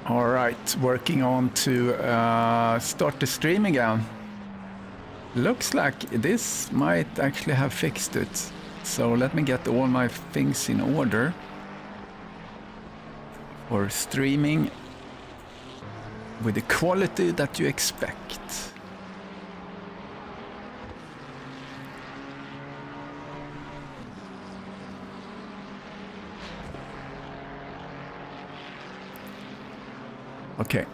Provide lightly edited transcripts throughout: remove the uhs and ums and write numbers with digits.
All right, working on to start the stream again. Looks like this might actually have fixed it. So let me get all my things in order for streaming with the quality that you expect. Okay.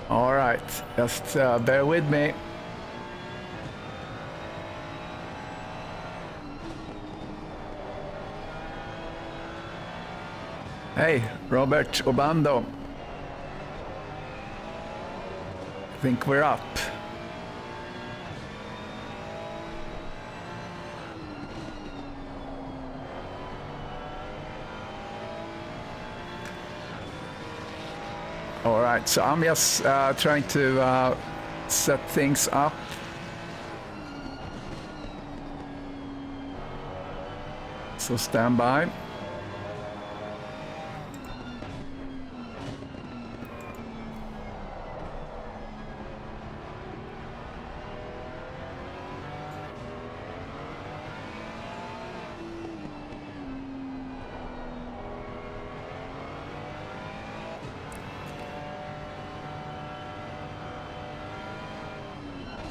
All right, just bear with me. Hey, Robert Obando. I think we're up. All right, so I'm just trying to set things up. So stand by.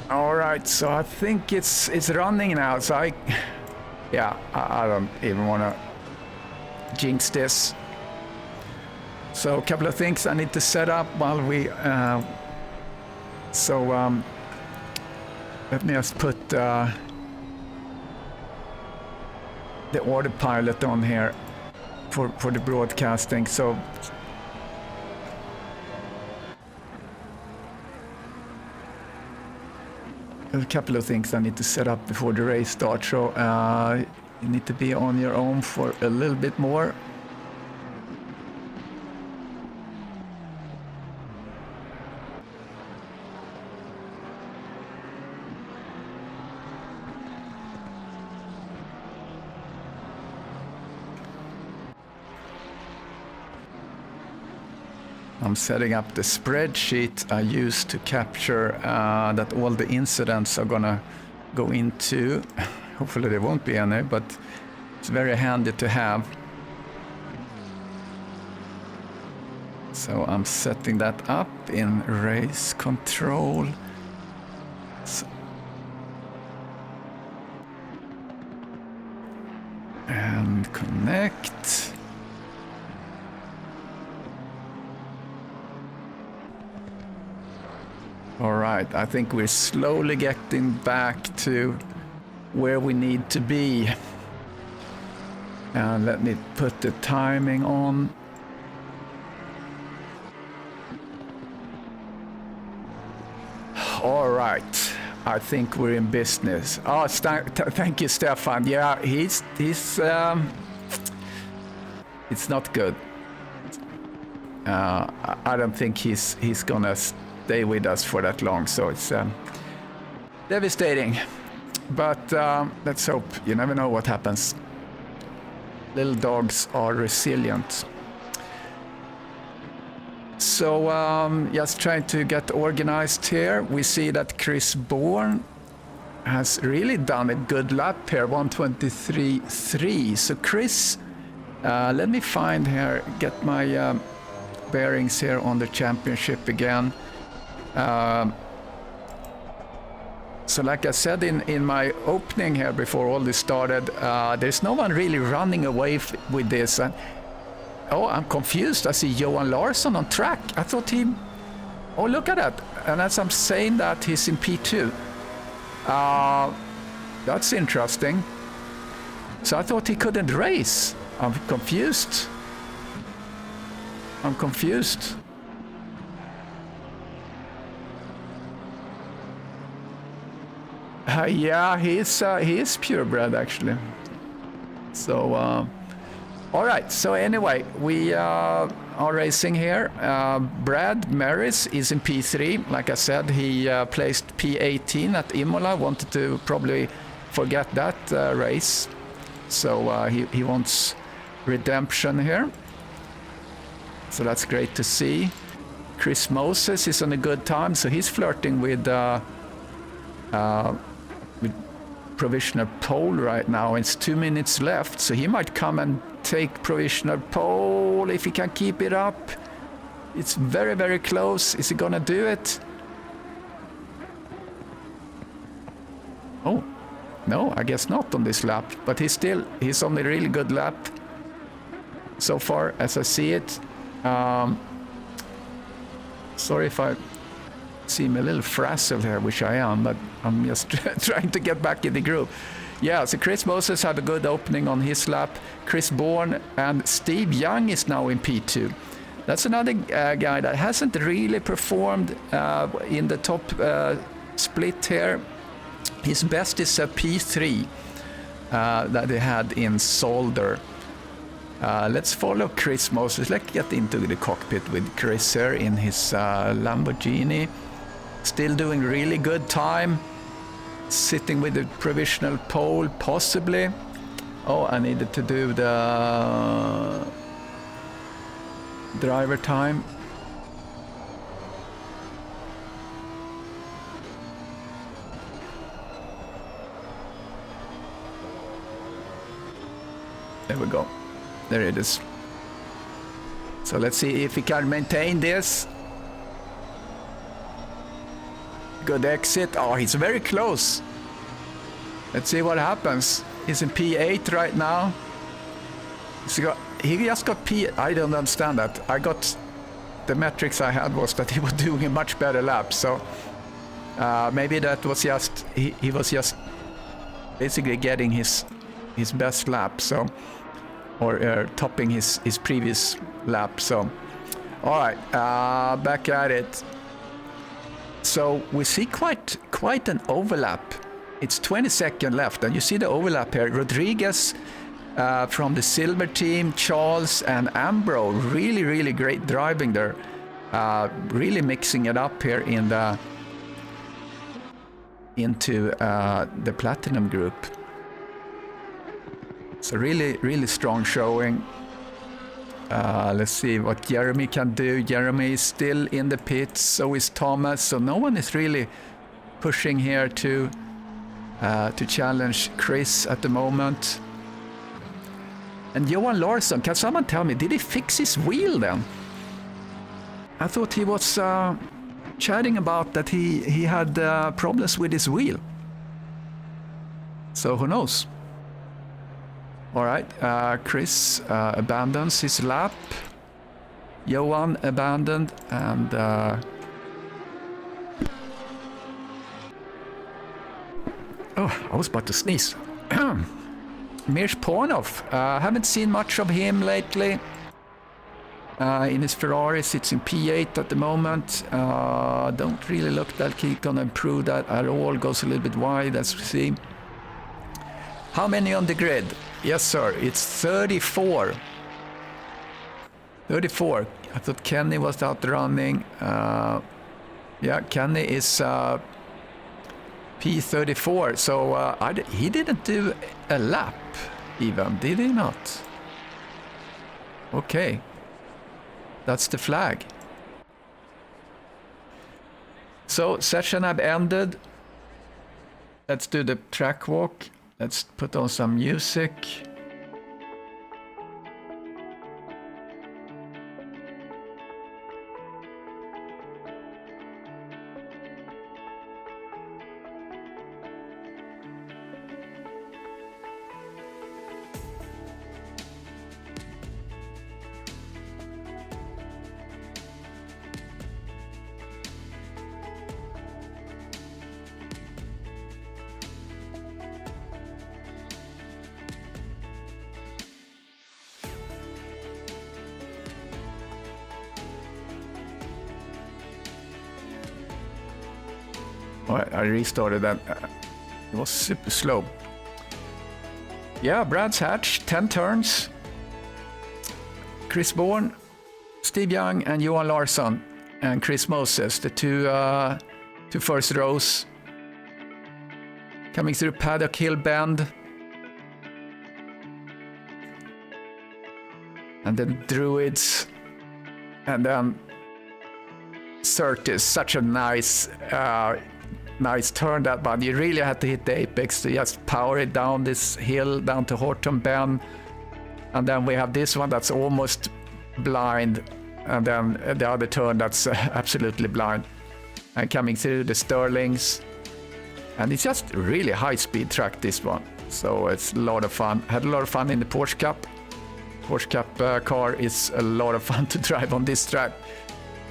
All right, so I think it's running now. So I don't even want to jinx this. So a couple of things I need to set up while we. Let me just put the autopilot on here for the broadcasting. So. A couple of things I need to set up before the race starts, so you need to be on your own for a little bit more. I'm setting up the spreadsheet I use to capture that all the incidents are gonna go into. Hopefully there won't be any, but it's very handy to have. So I'm setting that up in race control. So and connect. All right, I think we're slowly getting back to where we need to be. And let me put the timing on. All right, I think we're in business. Oh, thank you, Stefan. Yeah, he's it's not good. I don't think he's gonna stay with us for that long, so it's devastating. But let's hope. You never know what happens. Little dogs are resilient. So just trying to get organized here. We see that Chris Bourne has really done a good lap here, 1:23.3. So Chris, let me find here, get my bearings here on the championship again. So like I said in my opening here before all this started, there's no one really running away with this. And, oh, I'm confused. I see Johan Larsson on track. I thought he... Oh, look at that. And as I'm saying that, he's in P2. That's interesting. So I thought he couldn't race. I'm confused. Yeah, he is purebred actually. So, all right. So anyway, we are racing here. Brad Maris is in P3. Like I said, he placed P18 at Imola. Wanted to probably forget that race. So he wants redemption here. So that's great to see. Chris Moses is on a good time, so he's flirting with provisional pole right now. It's 2 minutes left, so he might come and take provisional pole if he can keep it up. It's very, very close. Is he gonna do it? Oh, no, I guess not on this lap, but he's on a really good lap so far as I see it. Sorry if I seem a little frazzled here, which I am, but I'm just trying to get back in the group. Yeah, so Chris Moses had a good opening on his lap. Chris Bourne and Steve Young is now in P2. That's another guy that hasn't really performed in the top split here. His best is a P3 that he had in Solder. Let's follow Chris Moses. Let's get into the cockpit with Chris here in his Lamborghini. Still doing really good time. Sitting with the provisional pole, possibly. Oh, I needed to do the driver time. There we go. There it is. So let's see if he can maintain this. Good exit. Oh, he's very close. Let's see what happens. He's in P8 right now. He just got P. I don't understand that. The metrics I had was that he was doing a much better lap. So maybe that was just he was just basically getting his best lap. So or topping his previous lap. So all right, back at it. So we see quite an overlap. It's 20 seconds left, and you see the overlap here. Rodriguez from the silver team, Charles and Ambro, really great driving there. Really mixing it up here into the platinum group. So really strong showing. Let's see what Jeremy can do. Jeremy is still in the pits, so is Thomas. So no one is really pushing here to challenge Chris at the moment. And Johan Larsson, can someone tell me, did he fix his wheel then? I thought he was chatting about that he had problems with his wheel. So who knows? All right, Chris abandons his lap. Johan abandoned, and oh, I was about to sneeze. Mirsh Pornov, haven't seen much of him lately. In his Ferrari, sits in P8 at the moment. Don't really look like he's gonna improve that at all. Goes a little bit wide, as we see. How many on the grid? Yes, sir. It's 34. 34. I thought Kenny was out running. Yeah, Kenny is P34. So he didn't do a lap even, did he not? Okay. That's the flag. So session have ended. Let's do the track walk. Let's put on some music. I restarted that. It was super slow. Yeah, Brad's Hatch, 10 turns. Chris Bourne, Steve Young, and Johan Larsson, and Chris Moses, the two first rows. Coming through Paddock Hill Bend. And then Druids. And then Surtees. Such a nice turn, that one. You really had to hit the apex to just power it down this hill, down to Horton Bend. And then we have this one that's almost blind. And then the other turn that's absolutely blind. And coming through the Sterlings. And it's just a really high-speed track, this one. So it's a lot of fun. Had a lot of fun in the Porsche Cup. Porsche Cup car is a lot of fun to drive on this track.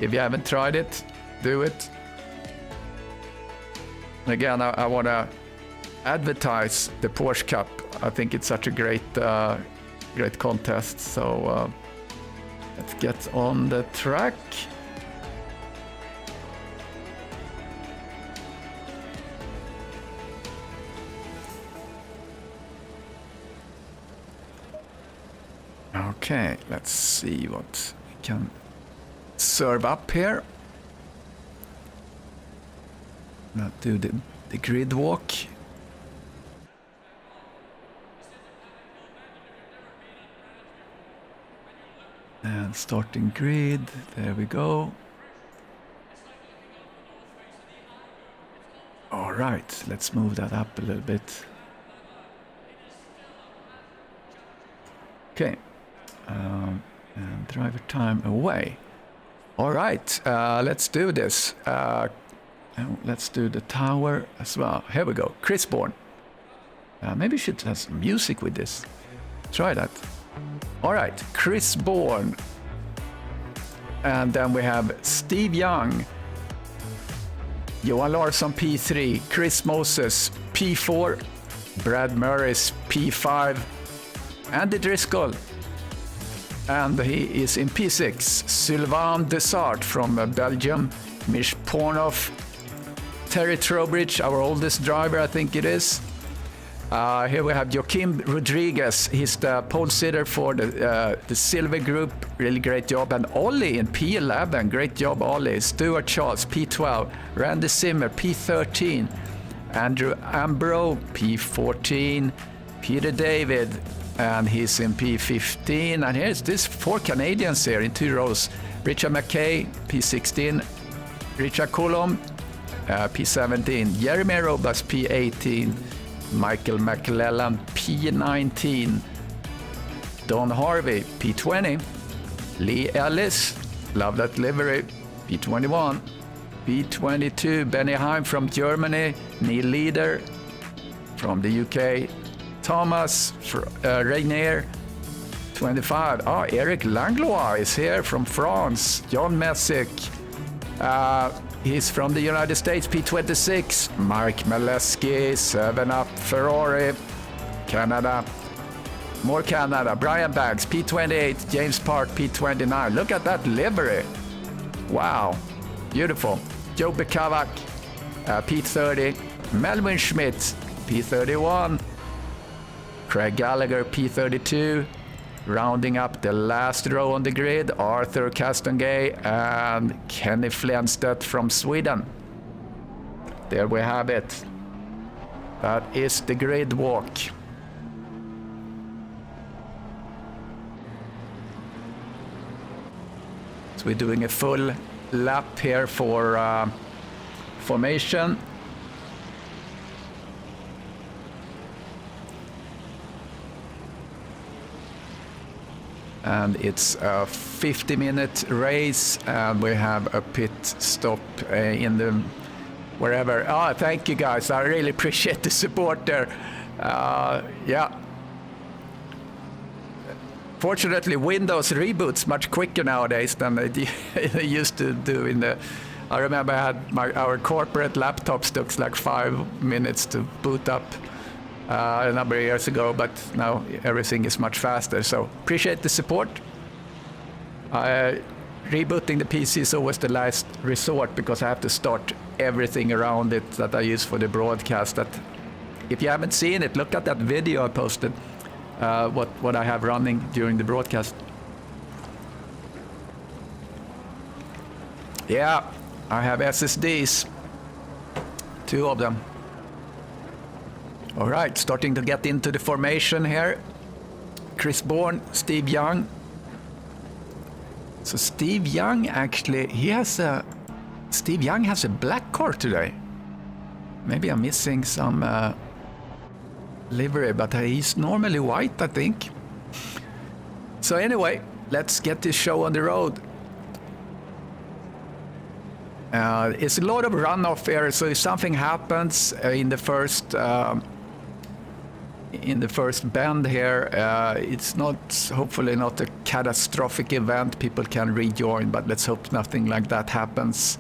If you haven't tried it, do it. Again, I want to advertise the Porsche Cup. I think it's such a great contest. So let's get on the track. Okay, let's see what we can serve up here. Now do the grid walk. And starting grid, there we go. All right, let's move that up a little bit. Okay. And driver time away. All right, let's do this. Let's do the tower as well. Here we go. Chris Bourne. Maybe we should have some music with this. Try that. All right, Chris Bourne. And then we have Steve Young. Johan Larsson P3. Chris Moses P4. Brad Murray's P5. Andy Driscoll. And he is in P6. Sylvain Desart from Belgium. Mish Pornoff. Terry Trowbridge, our oldest driver, I think it is. Here we have Joaquim Rodriguez. He's the pole sitter for the Silver Group. Really great job. And Ollie in P11. Great job, Ollie. Stuart Charles, P12. Randy Zimmer, P13. Andrew Ambro, P14. Peter David, and he's in P15. And here's this 4 Canadians here in 2 rows. Richard McKay, P16. Richard Coulomb, P17. Jeremy Robas, P18. Michael McClellan, P19. Don Harvey, P20. Lee Ellis, love that livery, P21. P22, Benny Heim from Germany. Neil Leader from the UK. Thomas Rainier, 25. Eric Langlois is here from France. John Messick, he's from the United States, P26. Mark Maleski, 7-Up Ferrari, Canada. More Canada. Brian Baggs, P28. James Park, P29. Look at that livery. Wow, beautiful. Joe Bekavak, P30. Melvin Schmidt, P31. Craig Gallagher, P32. Rounding up the last row on the grid, Arthur Castongay and Kenny Flenstedt from Sweden. There we have it. That is the grid walk. So we're doing a full lap here for formation. And it's a 50-minute race, and we have a pit stop in the wherever. Thank you guys. I really appreciate the support there. Yeah. Fortunately, Windows reboots much quicker nowadays than they used to do in the. I remember I had our corporate laptops took like 5 minutes to boot up a number of years ago, but now everything is much faster. So appreciate the support. Rebooting the PC is always the last resort because I have to start everything around it that I use for the broadcast. That if you haven't seen it, look at that video I posted. What I have running during the broadcast. Yeah, I have SSDs, 2 of them. All right, starting to get into the formation here. Chris Bourne, Steve Young. So Steve Young actually, Steve Young has a black car today. Maybe I'm missing some livery, but he's normally white, I think. So anyway, let's get this show on the road. It's a lot of runoff here, so if something happens in the first bend here, it's not, hopefully not a catastrophic event. People can rejoin, but let's hope nothing like that happens.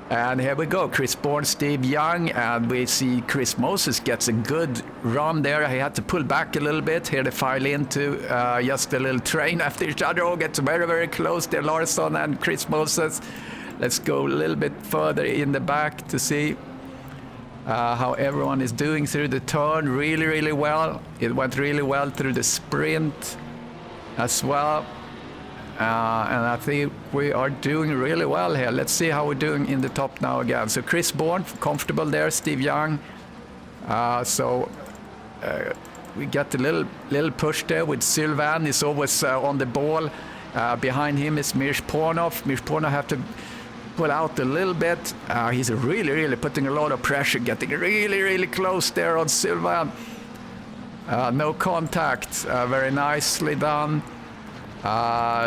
And here we go, Chris Bourne, Steve Young, and we see Chris Moses gets a good run there. He had to pull back a little bit. Here they file into just a little train after each other. All gets very, very close there, Larsson and Chris Moses. Let's go a little bit further in the back to see how everyone is doing through the turn. Really, really well. It went really well through the sprint as well. And I think we are doing really well here. Let's see how we're doing in the top now again. So Chris Bourne, comfortable there. Steve Young. We get a little push there with Sylvain. He's always on the ball. Behind him is Mirsh Pornov. Mirsh Pornov have to pull out a little bit. He's really, really putting a lot of pressure, getting really, really close there on Sylvain. No contact. Very nicely done.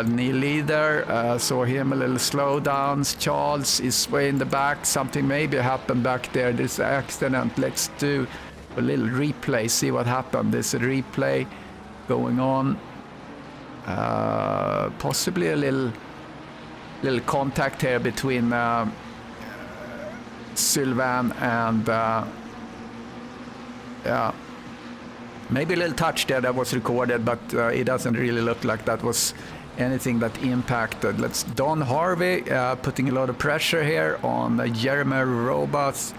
Knee leader, saw him a little slow down. Charles is way in the back. Something maybe happened back there. This accident. Let's do a little replay, see what happened. There's a replay going on. Possibly a little contact here between Sylvain and yeah. Maybe a little touch there that was recorded, but it doesn't really look like that was anything that impacted. Let's Don Harvey putting a lot of pressure here on Jeremy Roberts.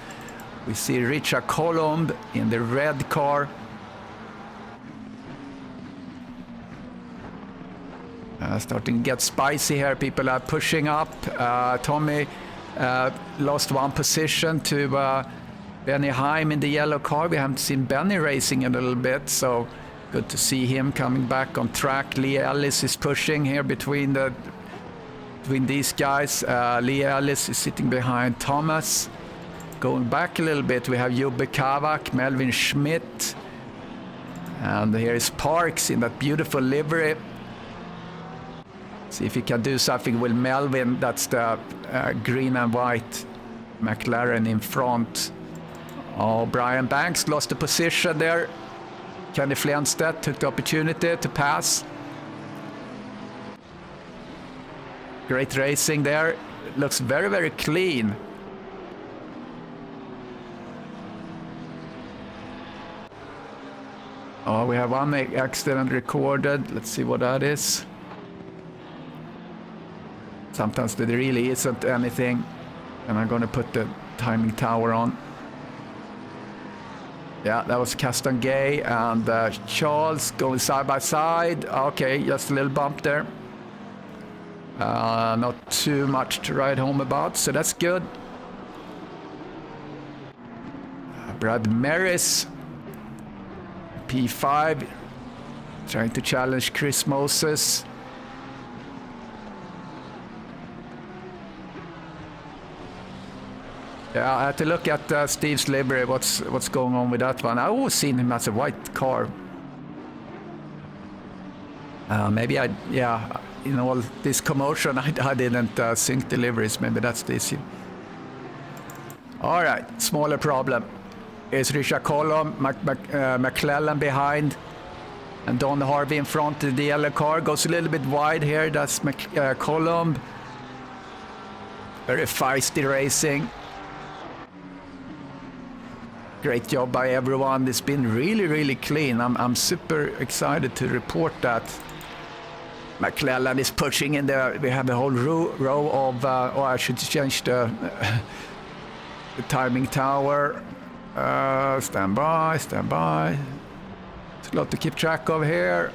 We see Richard Colomb in the red car. Starting to get spicy here. People are pushing up. Tommy lost one position to Benny Heim in the yellow car. We haven't seen Benny racing in a little bit, so good to see him coming back on track. Lee Ellis is pushing here between these guys. Lee Ellis is sitting behind Thomas. Going back a little bit, we have Jubbe Kavak, Melvin Schmidt, and here is Parks in that beautiful livery. See if he can do something with Melvin. That's the green and white McLaren in front. Oh, Brian Banks lost the position there. Kenny Flenstedt took the opportunity to pass. Great racing there. Looks very, very clean. Oh, we have one accident recorded. Let's see what that is. Sometimes there really isn't anything. And I'm going to put the timing tower on. Yeah, that was Castan Gay and Charles going side by side. Okay, just a little bump there. Not too much to write home about, so that's good. Brad Maris, P5, trying to challenge Chris Moses. Yeah, I had to look at Steve's livery. What's going on with that one? I always seen him as a white car. Maybe in all this commotion, I didn't sync the liveries. Maybe that's the issue. All right, smaller problem. Is Richard Colomb, McClellan behind, and Don Harvey in front of the yellow car. Goes a little bit wide here. That's Colomb. Very feisty racing. Great job by everyone. It's been really, really clean. I'm super excited to report that. McClellan is pushing in there. We have a whole row of... I should change the timing tower. Stand by. It's a lot to keep track of here.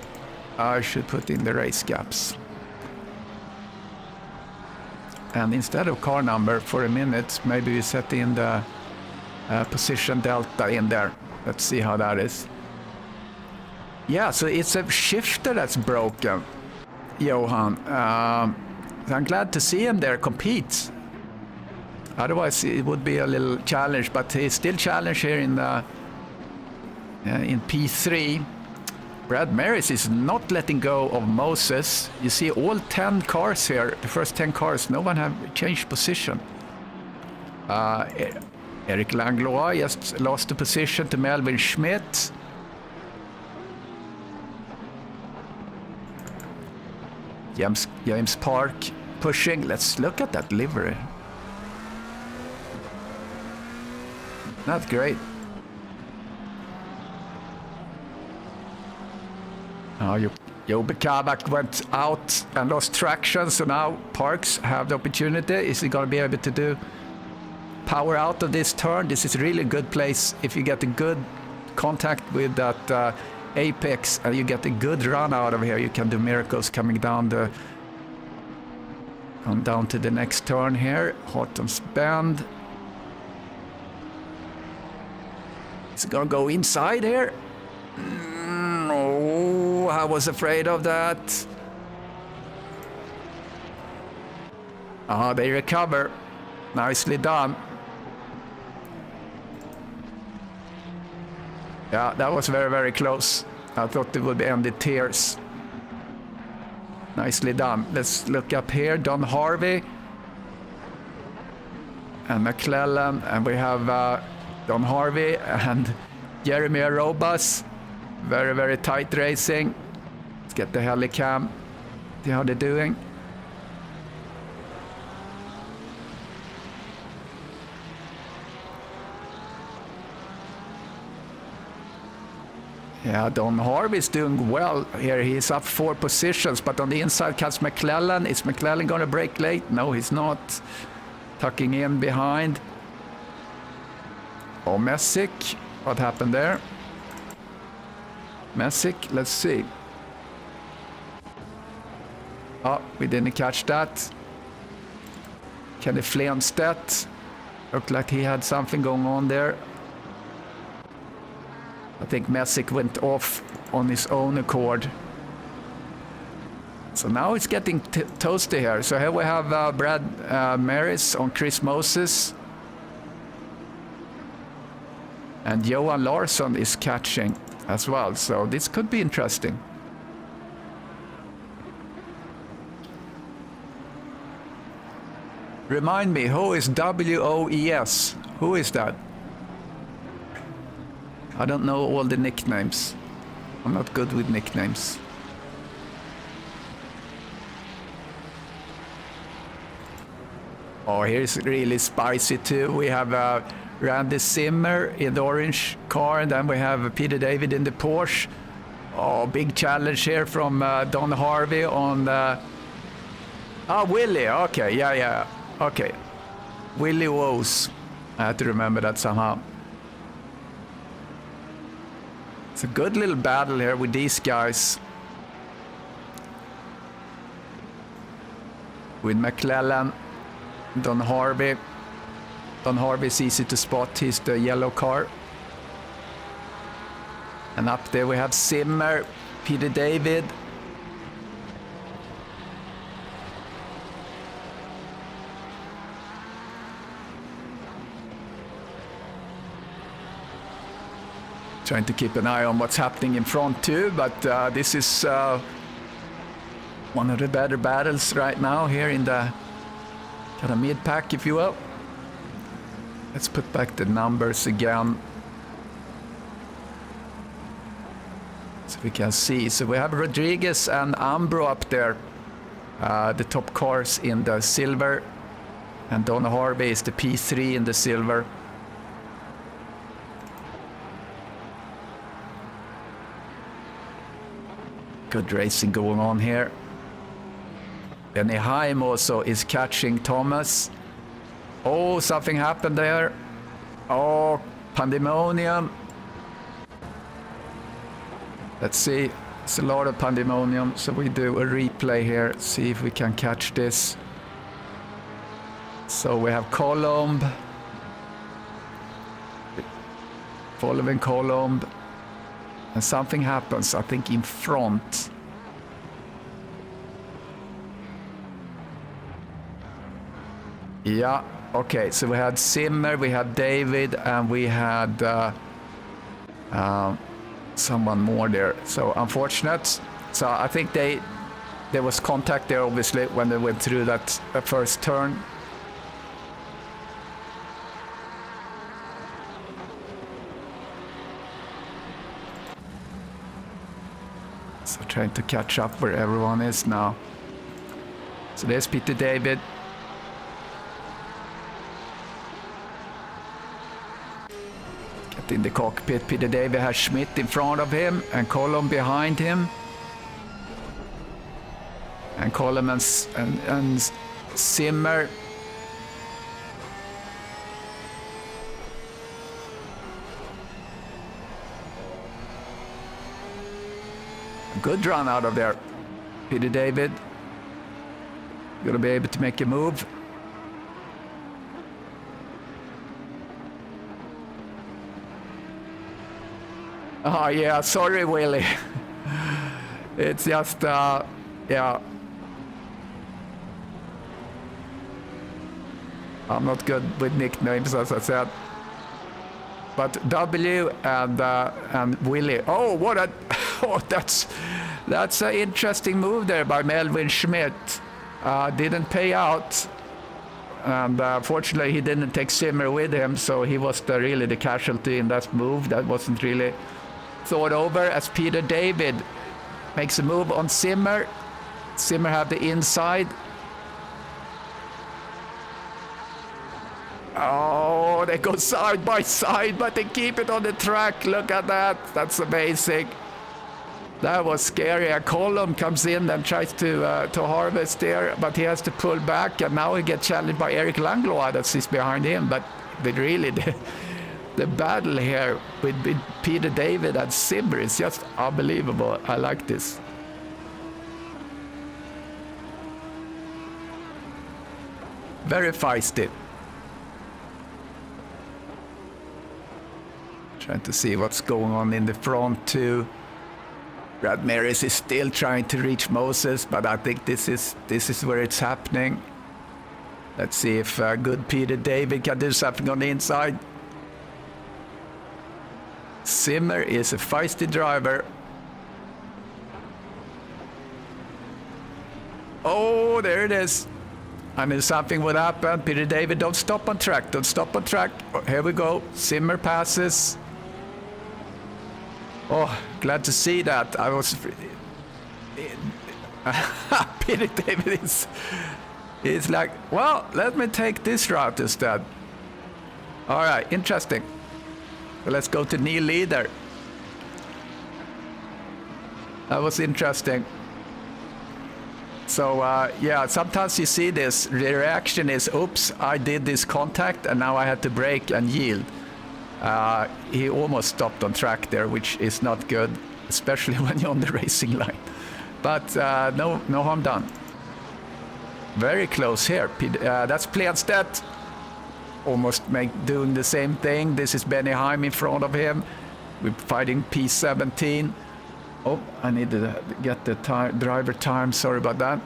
I should put in the race gaps. And instead of car number for a minute, maybe we set in the position delta in there. Let's see how that is. Yeah, so it's a shifter that's broken, Johan. I'm glad to see him there compete. Otherwise, it would be a little challenge, but he's still challenged here in the in P3. Brad Maris is not letting go of Moses. You see all 10 cars here, the first 10 cars, no one have changed position. Eric Langlois just lost the position to Melvin Schmidt. James Park pushing. Let's look at that livery. Not great. Jobe Kabak went out and lost traction, so now Parks have the opportunity. Is he going to be able to do power out of this turn? This is really a good place if you get a good contact with that apex and you get a good run out of here. You can do miracles coming down to the next turn here. Horton's Bend. Is it going to go inside here? No, I was afraid of that. They recover. Nicely done. Yeah, that was very, very close. I thought it would end in tears. Nicely done. Let's look up here. Don Harvey and McClellan. And we have Don Harvey and Jeremy Arobas. Very, very tight racing. Let's get the helicam. See how they're doing. Yeah, Don Harvey's doing well here. He's up 4 positions, but on the inside comes McClellan. Is McClellan going to break late? No, he's not. Tucking in behind. Oh, Messick. What happened there? Messick, let's see. Oh, we didn't catch that. Kenny Flenstedt. Looked like he had something going on there. I think Messick went off on his own accord. So now it's getting toasty here. So here we have Brad Maris on Chris Moses. And Johan Larsson is catching as well. So this could be interesting. Remind me, who is WOES? Who is that? I don't know all the nicknames. I'm not good with nicknames. Oh, here's really spicy too. We have Randy Zimmer in the orange car, and then we have Peter David in the Porsche. Oh, big challenge here from Don Harvey on... Willie. Okay, yeah. Okay. Willie Woes. I had to remember that somehow. It's a good little battle here with these guys. With McClellan, Don Harvey. Don Harvey is easy to spot. He's the yellow car. And up there we have Zimmer, Peter David. Trying to keep an eye on what's happening in front too, but this is one of the better battles right now here in the kind of mid-pack, if you will. Let's put back the numbers again so we can see. So we have Rodriguez and Ambro up there, the top cars in the silver, and Don Harvey is the P3 in the silver. Good racing going on here. Benny Haim also is catching Thomas. Oh, something happened there. Oh, pandemonium. Let's see. It's a lot of pandemonium, so we do a replay here. See if we can catch this. So we have Colomb. following Colomb. And something happens, I think, in front. Yeah, okay, so we had Zimmer, we had David, and we had someone more there. So unfortunate. So I think there was contact there, obviously, when they went through that first turn. So trying to catch up where everyone is now. So there's Peter David. Get in the cockpit. Peter David has Schmidt in front of him and Colomb behind him. And Colomb and Zimmer. Good run out of there, Peter David. Gonna be able to make a move. Oh yeah, sorry Willie. It's just, yeah. I'm not good with nicknames, as I said. But W and Willie. Oh, what a... Oh, that's an interesting move there by Melvin Schmidt. Didn't pay out, and fortunately he didn't take Zimmer with him, so he was really the casualty in that move. That wasn't really thought over. As Peter David makes a move on Zimmer. Zimmer have the inside. Oh, they go side by side, but they keep it on the track. Look at that. That's amazing. That was scary. A Colomb comes in and tries to harvest there, but he has to pull back, and now he gets challenged by Eric Langlois that sits behind him. But really, the battle here with Peter David and Zimmer is just unbelievable. I like this. Very feisty. Trying to see what's going on in the front too. Brad Maris is still trying to reach Moses, but I think this is where it's happening. Let's see if good Peter David can do something on the inside. Zimmer is a feisty driver. Oh, there it is. I knew something would happen. Peter David, don't stop on track. Don't stop on track. Oh, here we go. Zimmer passes. Oh, glad to see that. I was... Peter David is like, well, let me take this route instead. All right, interesting. So let's go to Neil Leader. That was interesting. So, yeah, sometimes you see this. The reaction is, oops, I did this contact and now I had to brake and yield. He almost stopped on track there, which is not good, especially when you're on the racing line. But no harm done. Very close here. That's Plenstedt. Almost doing the same thing. This is Benny Heim in front of him. We're fighting P17. Oh, I need to get the driver time. Sorry about that.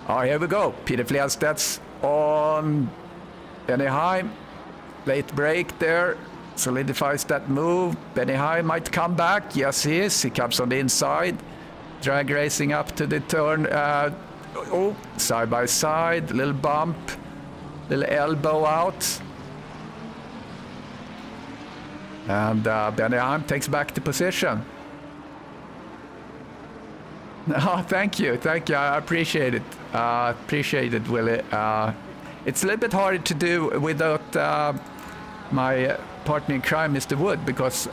Oh, here we go. Peter Plenstedt's on Benny Heim. Late break there. Solidifies that move. Benny Heim might come back. Yes, he is. He comes on the inside. Drag racing up to the turn. Oh, side by side. Little bump. Little elbow out. And Benny Heim takes back the position. Oh, thank you. Thank you. I appreciate it. Appreciate it, Willie. It's a little bit harder to do without my partner in crime, Mr. Wood, because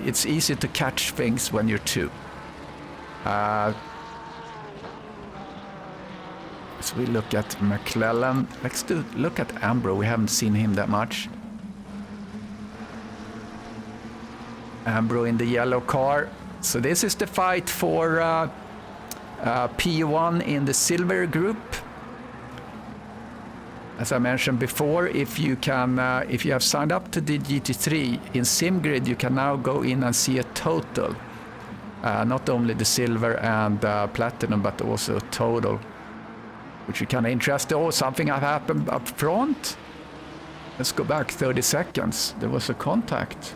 it's easy to catch things when you're two. So we look at McClellan. Let's look at Ambro. We haven't seen him that much. Ambro in the yellow car. So this is the fight for P1 in the silver group. as I mentioned before, if you have signed up to the GT3 in SIMGRID, you can now go in and see a total. Not only the silver and platinum, but also total, which is kind of interesting. Oh, something have happened up front. Let's go back 30 seconds. There was a contact.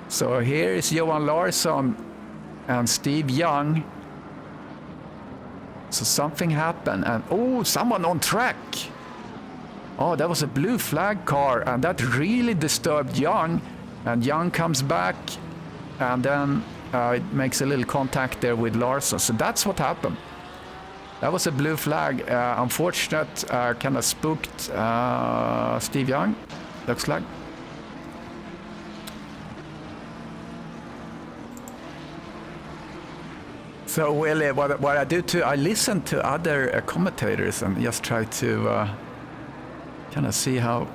So here is Johan Larsson and Steve Young. So something happened, and oh, someone on track. Oh, that was a blue flag car, and that really disturbed Young. And Young comes back, and then it makes a little contact there with Larsson. So that's what happened. That was a blue flag. Unfortunate, kind of spooked Steve Young, looks like. So Willie, what I do too, I listen to other commentators and just try to kind of see how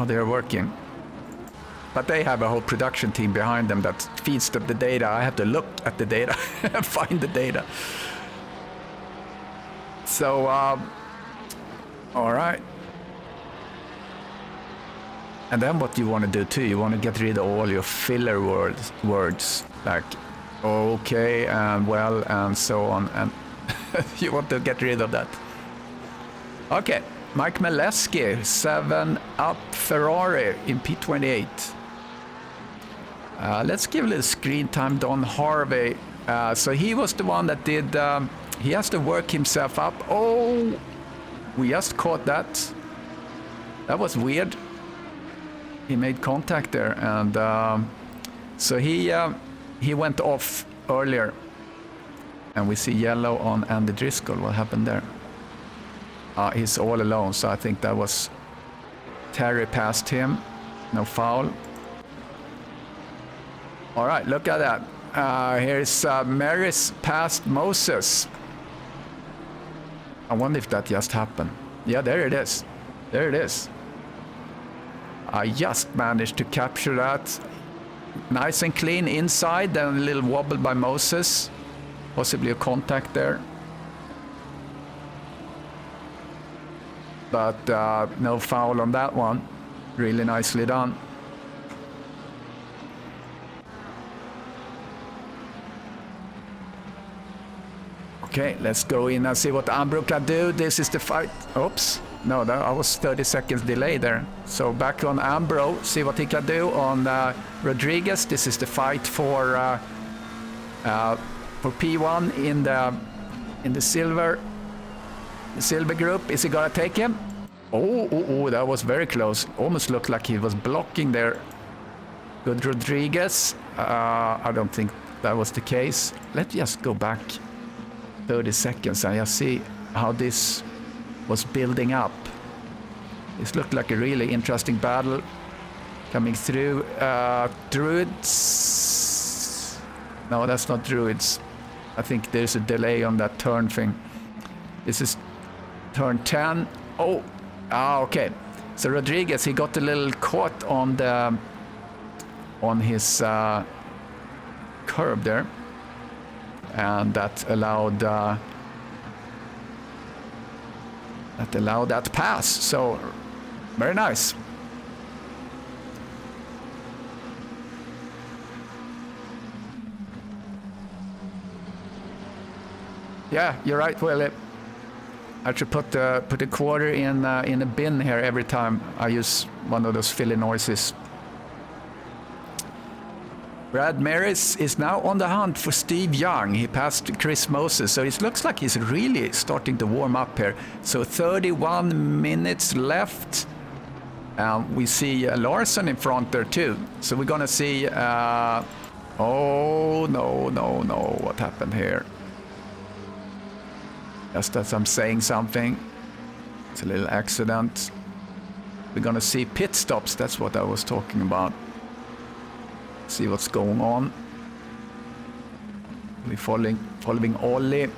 they're working. But they have a whole production team behind them that feeds them the data. I have to look at the data and find the data. So, all right. And then what you want to do too, you want to get rid of all your filler words like okay and well and so on, and you want to get rid of that. Okay, Mike Maleski, 7 up Ferrari in P28. Let's give a little screen time. Don Harvey. So he was the one that did. He has to work himself up. Oh, we just caught that. That was weird. He made contact there, and so he went off earlier. And we see yellow on Andy Driscoll. What happened there? He's all alone, so I think that was Terry passed him. No foul. All right, look at that. Here's Maris past Moses. I wonder if that just happened. Yeah, there it is. There it is. I just managed to capture that. Nice and clean inside, then a little wobble by Moses. Possibly a contact there. But no foul on that one. Really nicely done. Okay, let's go in and see what Ambro can do. This is the fight. Oops. No, I was 30 seconds delay there. So back on Ambro, see what he can do on Rodriguez. This is the fight for P1 in the silver group. Is he gonna take him? Oh, that was very close. Almost looked like he was blocking there. Good Rodriguez. I don't think that was the case. Let's just go back 30 seconds and just see how this was building up. This looked like a really interesting battle coming through. Druids. No, that's not Druids. I think there's a delay on that turn thing. This is turn 10. Oh, okay. So Rodriguez, he got a little caught on his curb there, and that allowed that pass. So very nice. Yeah, you're right, Willie. I should put a quarter in a bin here every time I use one of those Philly noises. Brad Maris is now on the hunt for Steve Young. He passed Chris Moses, so it looks like he's really starting to warm up here. So 31 minutes left. We see Larson in front there too. So we're gonna see. Oh no! What happened here? Just as I'm saying something, it's a little accident. We're gonna see pit stops. That's what I was talking about. See what's going on. We're following Ollie.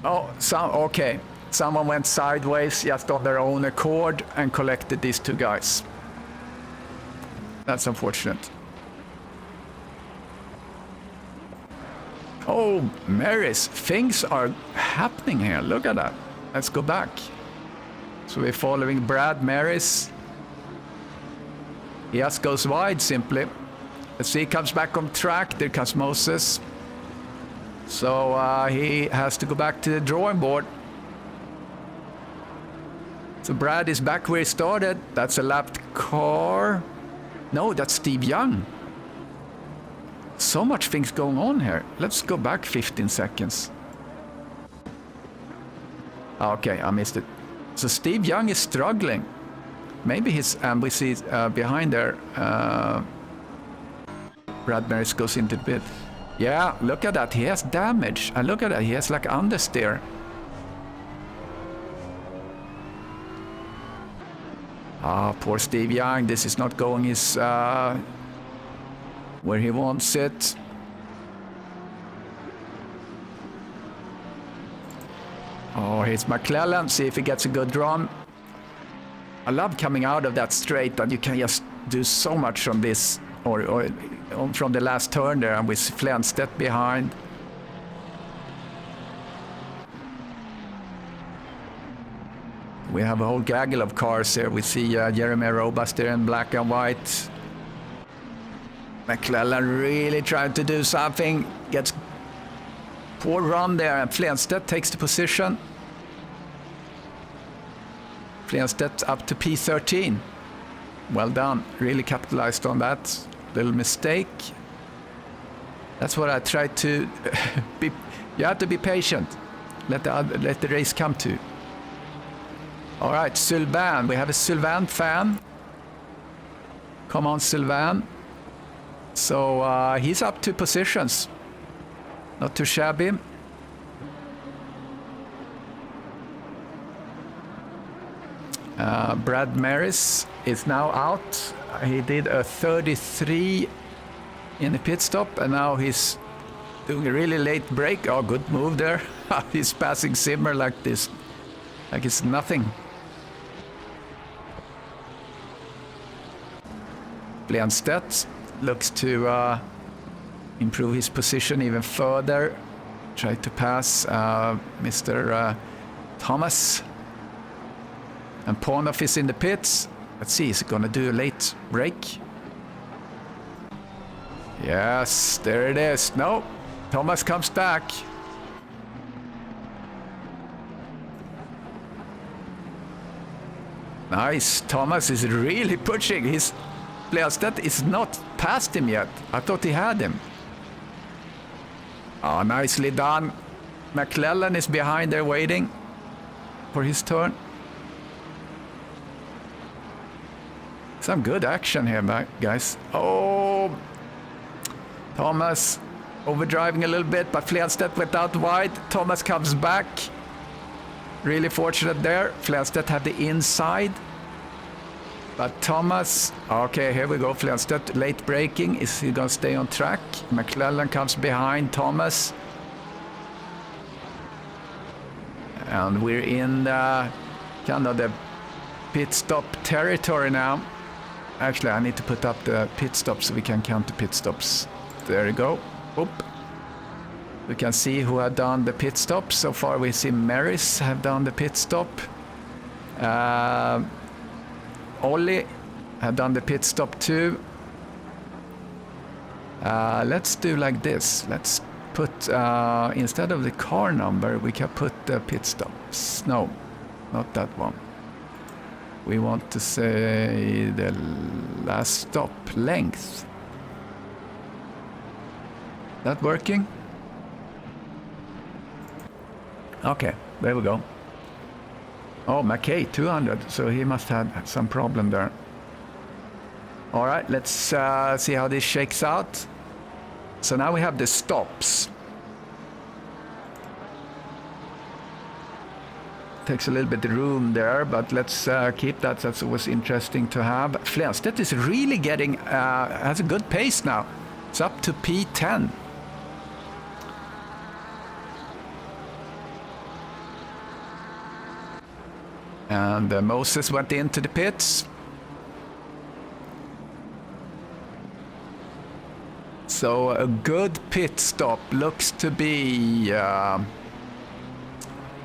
Oh, okay. Someone went sideways just on their own accord and collected these two guys. That's unfortunate. Oh, Maris, things are happening here. Look at that. Let's go back. So we're following Brad Maris. He just goes wide simply. Let's see, he comes back on track. There comes Moses. So he has to go back to the drawing board. So Brad is back where he started. That's a lapped car. No, that's Steve Young. So much things going on here. Let's go back 15 seconds. Okay, I missed it. So Steve Young is struggling. Maybe his we see behind there. Brad Maris goes into the pit. Yeah, look at that. He has damage. And look at that. He has like understeer. Ah, poor Steve Young. This is not going his where he wants it. Oh, here's McClellan. See if he gets a good run. I love coming out of that straight, and you can just do so much from this, or from the last turn there, and with Flenstedt behind. We have a whole gaggle of cars here. We see Jeremy Robas there in black and white. McClellan really trying to do something. Gets poor run there, and Flenstedt takes the position. Flenstedt up to P13. Well done. Really capitalized on that. Little mistake. That's what I tried to be. You have to be patient. Let the race come to. All right, Sylvain. We have a Sylvain fan. Come on, Sylvain. So he's up 2 positions. Not too shabby. Brad Maris is now out. He did a 33 in the pit stop, and now he's doing a really late break. Oh, good move there. He's passing Zimmer like this, like it's nothing. Flenstedt looks to improve his position even further. Try to pass Mr. Thomas. And Pornoff is in the pits. Let's see, is he gonna do a late break? Yes, there it is. No, Thomas comes back. Nice, Thomas is really pushing. His Flenstedt is not past him yet. I thought he had him. Oh, nicely done. McClellan is behind there waiting for his turn. Some good action here, guys. Oh, Thomas overdriving a little bit, but Flenstedt went out wide. Thomas comes back. Really fortunate there. Flenstedt had the inside. But Thomas, okay, here we go. Flenstedt late braking. Is he going to stay on track? McClellan comes behind Thomas. And we're in kind of the pit stop territory now. Actually, I need to put up the pit stops so we can count the pit stops. There you go. Oop. We can see who had done the pit stop. So far we see Maris have done the pit stop. Ollie had done the pit stop too. Let's do like this. Let's put, instead of the car number, we can put the pit stops. No, not that one. We want to say the last stop length. That working? Okay, there we go. Oh, McKay 200, so he must have had some problem there. All right, let's see how this shakes out. So now we have the stops. Takes a little bit of room there, but let's keep that. That's always interesting to have. Flenstedt is really getting, has a good pace now. It's up to P10. And Moses went into the pits. So a good pit stop looks to be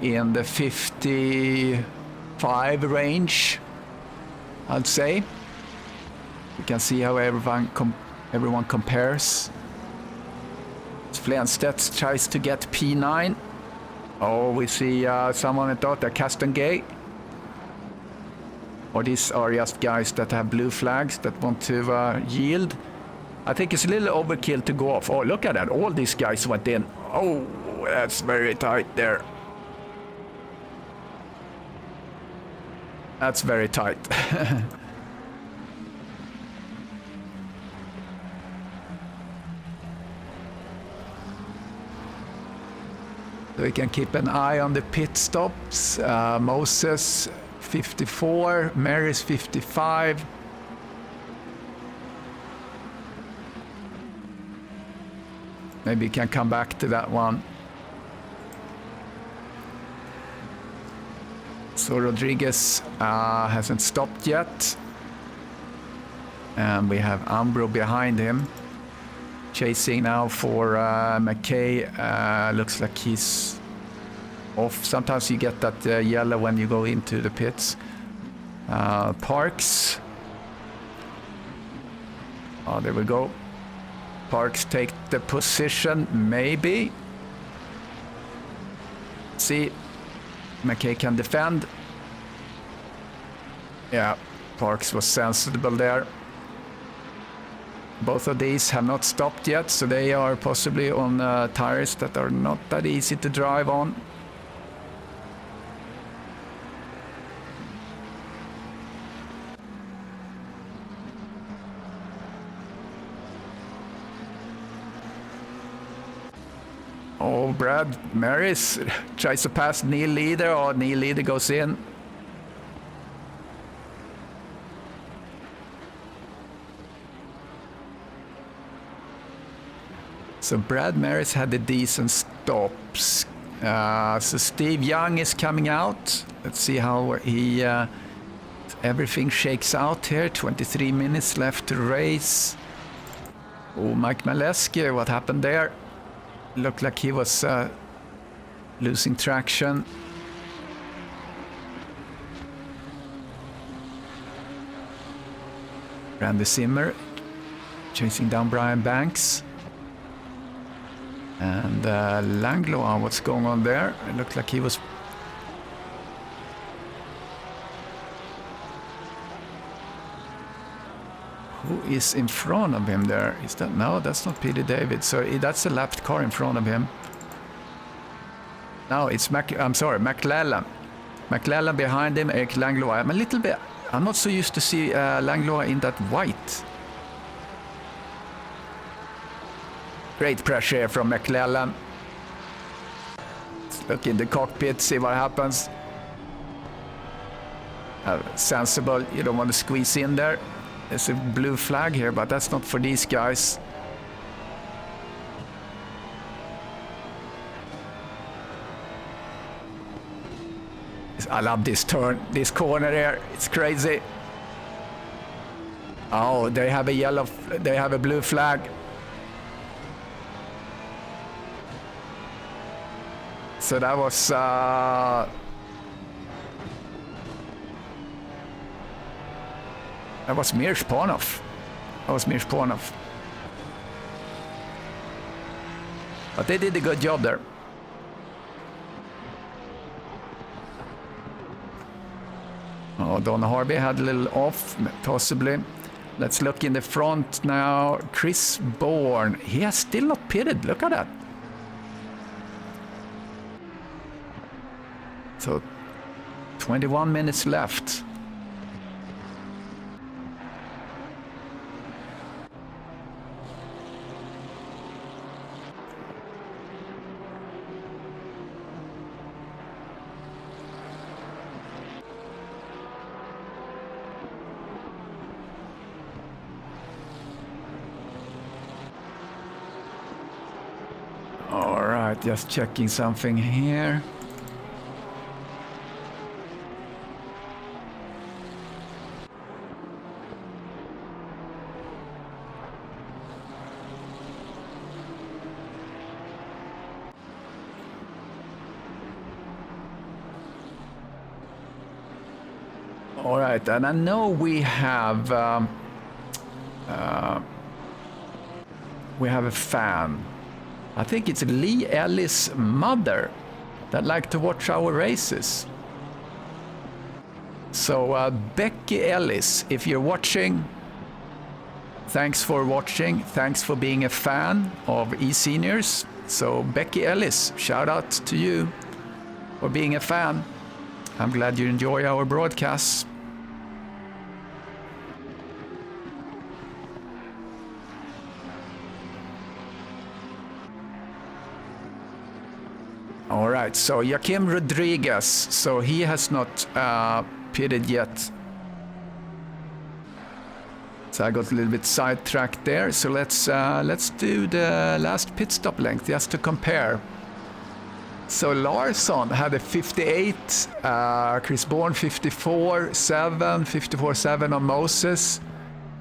in the 55 range, I'd say. You can see how everyone compares. Flenstedt tries to get P9. Oh, we see someone at the Caston Gate. Or these are just guys that have blue flags that want to yield. I think it's a little overkill to go off. Oh, look at that. All these guys went in. Oh, that's very tight there. That's very tight. So we can keep an eye on the pit stops. Moses 54, Mary's 55. Maybe you can come back to that one. So Rodriguez hasn't stopped yet. And we have Ambro behind him. Chasing now for McKay. Looks like he's off. Sometimes you get that yellow when you go into the pits. Parks. Oh, there we go. Parks take the position, maybe. See, McKay can defend. Yeah, Parks was sensible there. Both of these have not stopped yet, so they are possibly on tires that are not that easy to drive on. Oh, Brad Maris tries to pass Neil Leader, or Neil Leader goes in. So Brad Maris had the decent stops. So Steve Young is coming out. Let's see how he everything shakes out here. 23 minutes left to race. Oh, Mike Maleski, what happened there? Looked like he was losing traction. Randy Zimmer chasing down Brian Banks. And Langlois, what's going on there? It looked like he was... Who is in front of him there? Is that... No, that's not Peter David. So that's a lapped car in front of him. No, it's McLellan. McLellan behind him, Eric Langlois. I'm a little bit... I'm not so used to see Langlois in that white. Great pressure from McLellan. Let's look in the cockpit, see what happens. Sensible, you don't want to squeeze in there. There's a blue flag here, but that's not for these guys. I love this turn, this corner here. It's crazy. Oh, they have a blue flag. So that was Mir Spanov. But they did a good job there. Oh, Don Harvey had a little off, possibly. Let's look in the front now. Chris Bourne. He has still not pitted. Look at that. So 21 minutes left. All right, just checking something here. All right, and I know we have a fan. I think it's Lee Ellis' mother that like to watch our races. So Becky Ellis, if you're watching, thanks for watching. Thanks for being a fan of eSeniors. So Becky Ellis, shout out to you for being a fan. I'm glad you enjoy our broadcasts. All right, so Joaquim Rodriguez, so he has not pitted yet. So I got a little bit sidetracked there. So let's do the last pit stop length just to compare. So Larsson had a 58, Chris Bourne 54.7, 54.7 on Moses,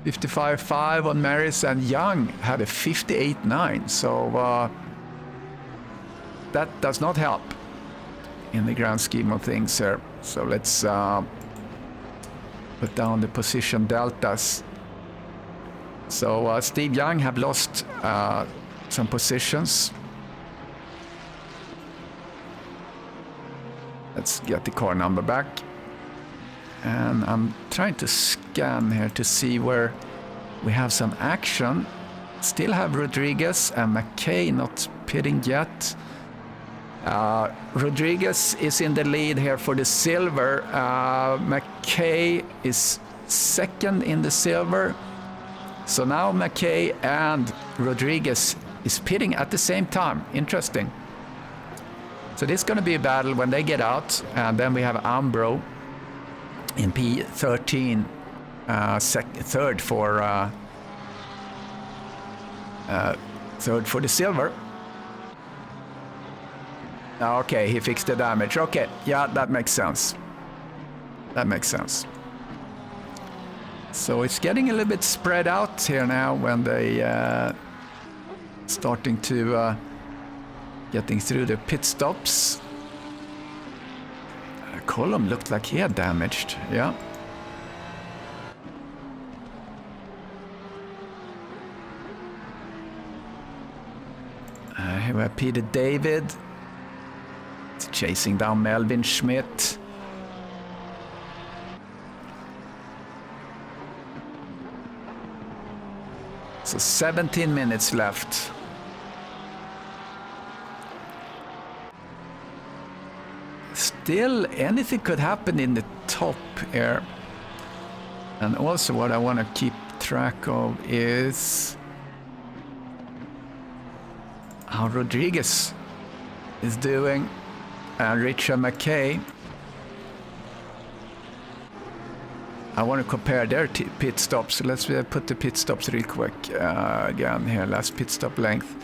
55.5 on Maris, and Young had a 58.9. So that does not help in the grand scheme of things here. So let's put down the position deltas. So Steve Young have lost some positions. Let's get the car number back. And I'm trying to scan here to see where we have some action. Still have Rodriguez and McKay not pitting yet. Rodriguez is in the lead here for the silver. McKay is second in the silver. So now McKay and Rodriguez is pitting at the same time. Interesting. So this is going to be a battle when they get out. And then we have Ambro in P13, third for the silver. Okay, he fixed the damage. Okay, yeah, that makes sense. That makes sense. So it's getting a little bit spread out here now when they starting to getting through the pit stops. Column looked like he had damaged, yeah. Here we have Peter David. It's chasing down Melvin Schmidt. So 17 minutes left. Still, anything could happen in the top here. And also what I want to keep track of is how Rodriguez is doing and Richard McKay. I want to compare their pit stops. So let's put the pit stops real quick again here. Last pit stop length.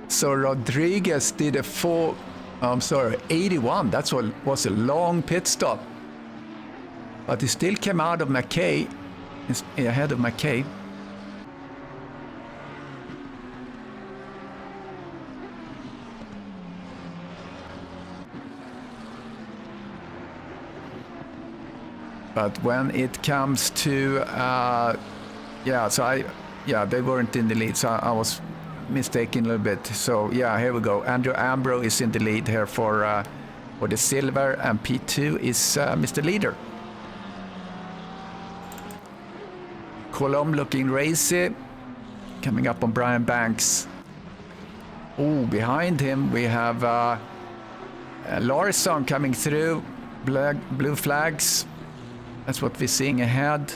So Rodriguez did a 81. That's what was a long pit stop. But he still came out of McKay, ahead of McKay. But when it comes to, they weren't in the lead, so I was mistaken a little bit. So yeah, here we go. Andrew Ambro is in the lead here for the silver, and P2 is Mr. Leader. Colomb looking racy, coming up on Brian Banks. Oh, behind him we have Larsson coming through, blue flags. That's what we're seeing ahead.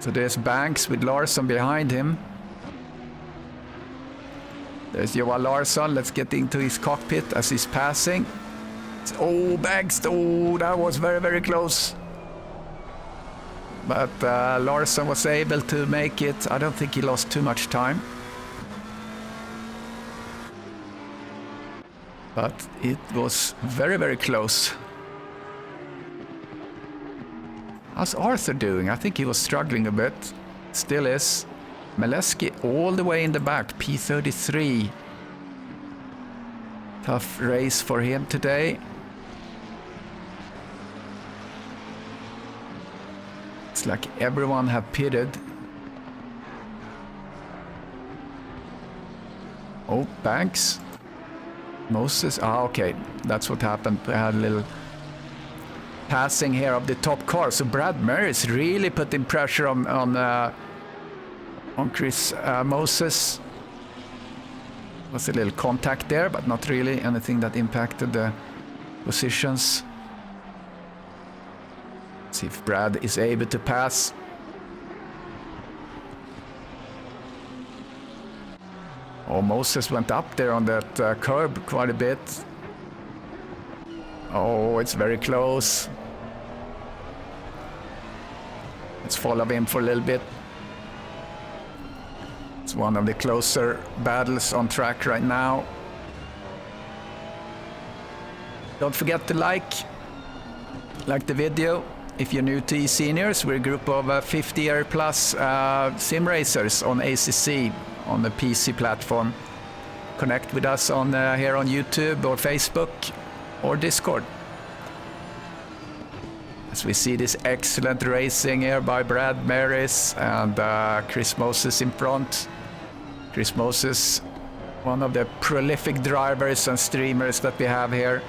So there's Banks with Larsson behind him. There's Johan Larsson. Let's get into his cockpit as he's passing. Oh, Banks. Oh, that was very, very close. But Larsson was able to make it. I don't think he lost too much time. But it was very, very close. How's Arthur doing? I think he was struggling a bit. Still is. Maleski all the way in the back, P33. Tough race for him today. Looks like everyone have pitted. Oh, Banks. Moses. Ah, okay. That's what happened. We had a little passing here of the top car. So Brad Maris really putting pressure on Chris Moses. Was a little contact there, but not really anything that impacted the positions. See if Brad is able to pass. Oh, Moses went up there on that curb quite a bit. Oh, it's very close. Let's follow him for a little bit. It's one of the closer battles on track right now. Don't forget to like the video. If you're new to eSeniors, we're a group of 50-year plus sim racers on ACC on the PC platform. Connect with us on here on YouTube or Facebook or Discord. As we see this excellent racing here by Brad Maris and Chris Moses in front. Chris Moses, one of the prolific drivers and streamers that we have here.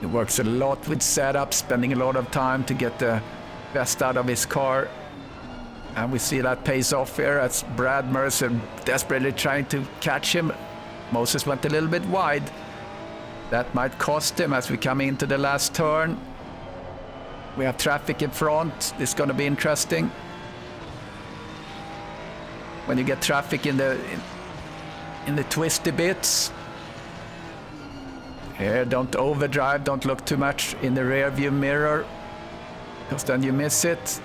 He works a lot with setup, spending a lot of time to get the best out of his car. And we see that pays off here as Brad Mercer desperately trying to catch him. Moses went a little bit wide. That might cost him as we come into the last turn. We have traffic in front. This is going to be interesting. When you get traffic in the twisty bits. Here, don't overdrive, don't look too much in the rear view mirror, because then you miss it.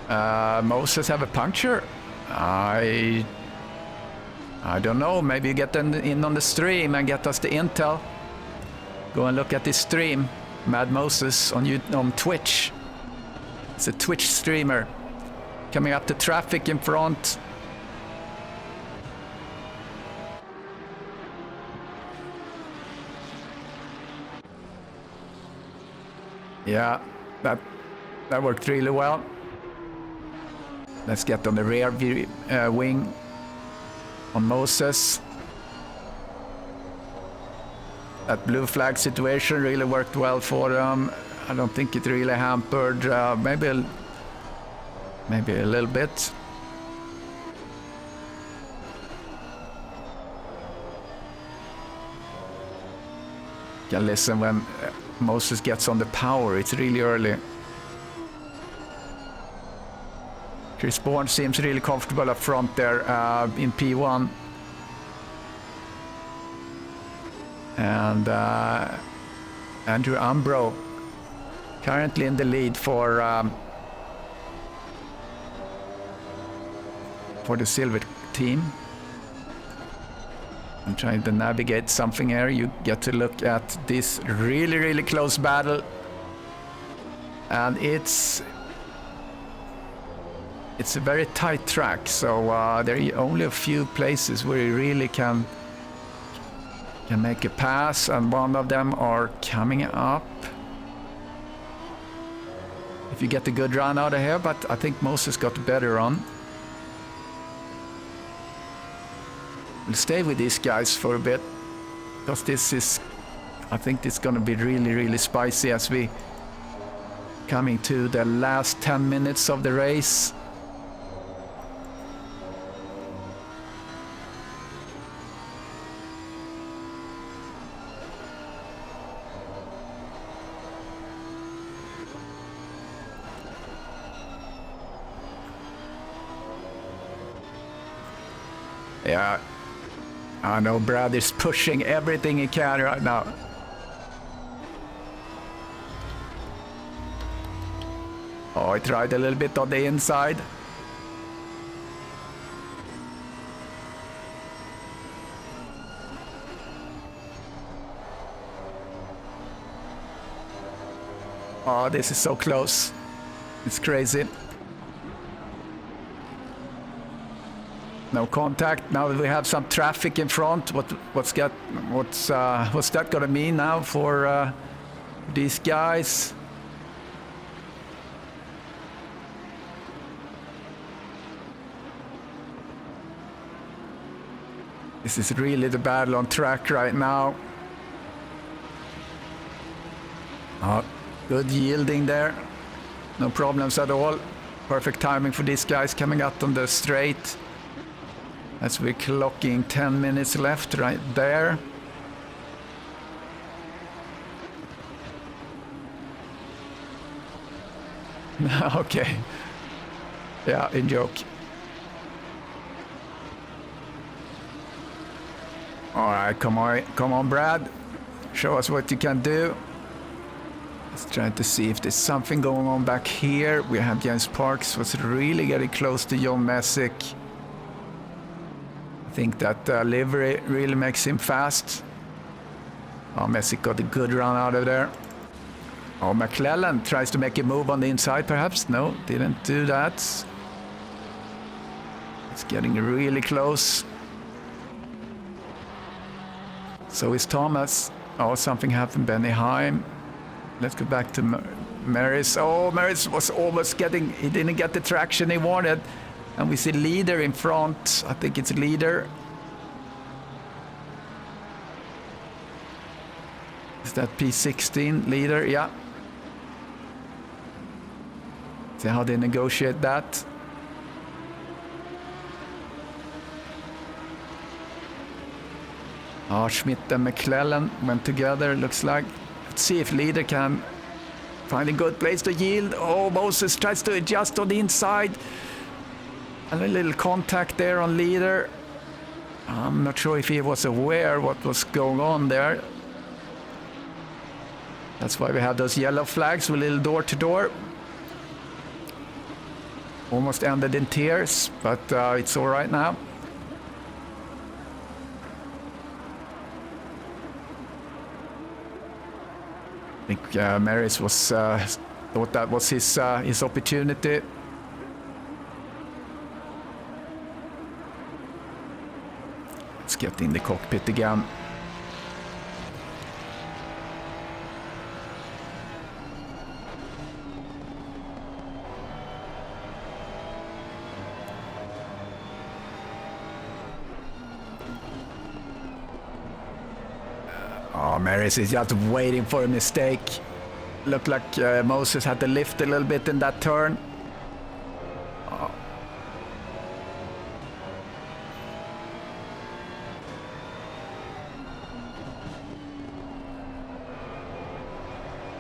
Moses have a puncture? I don't know, maybe you get them in on the stream and get us the intel. Go and look at this stream, Mad Moses on Twitch. It's a Twitch streamer. Coming up to traffic in front. Yeah, that worked really well. Let's get on the rear view, wing on Moses. That blue flag situation really worked well for them. I don't think it really hampered, maybe a little bit. You can listen when Moses gets on the power, it's really early. Chris Bourne seems really comfortable up front there in P1. And Andrew Umbro currently in the lead for the silver team. I'm trying to navigate something here. You get to look at this really close battle, and it's a very tight track, so there are only a few places where you really can make a pass, and one of them are coming up. If you get a good run out of here, but I think Moses got a better run. We'll stay with these guys for a bit, because I think this is going to be really spicy as we coming to the last 10 minutes of the race. Yeah, I know Brad is pushing everything he can right now. Oh, I tried a little bit on the inside. Oh, this is so close. It's crazy. No contact. Now that we have some traffic in front, what's that gonna mean now for these guys? This is really the battle on track right now. Good yielding there. No problems at all. Perfect timing for these guys coming out on the straight. As we're clocking 10 minutes left right there. Okay. Yeah, in joke. All right, come on, Brad. Show us what you can do. Let's try to see if there's something going on back here. We have James Parks was really getting close to John Messick. I think that livery really makes him fast. Oh, Messick got a good run out of there. Oh, McClellan tries to make a move on the inside, perhaps. No, didn't do that. It's getting really close. So is Thomas. Oh, something happened, Benny Heim. Let's go back to Maris. Oh, Maris was almost getting, he didn't get the traction he wanted. And we see Leader in front. I think it's Leader. Is that P16 Leader? Yeah. See how they negotiate that. Oh, Schmidt and McClellan went together, looks like. Let's see if Leader can find a good place to yield. Oh, Moses tries to adjust on the inside. And a little contact there on Leader. I'm not sure if he was aware what was going on there. That's why we have those yellow flags with a little door to door. Almost ended in tears, but it's all right now. I think Maris was thought that was his opportunity. Let's get in the cockpit again. Oh, Maris is just waiting for a mistake. Looked like Moses had to lift a little bit in that turn. Oh.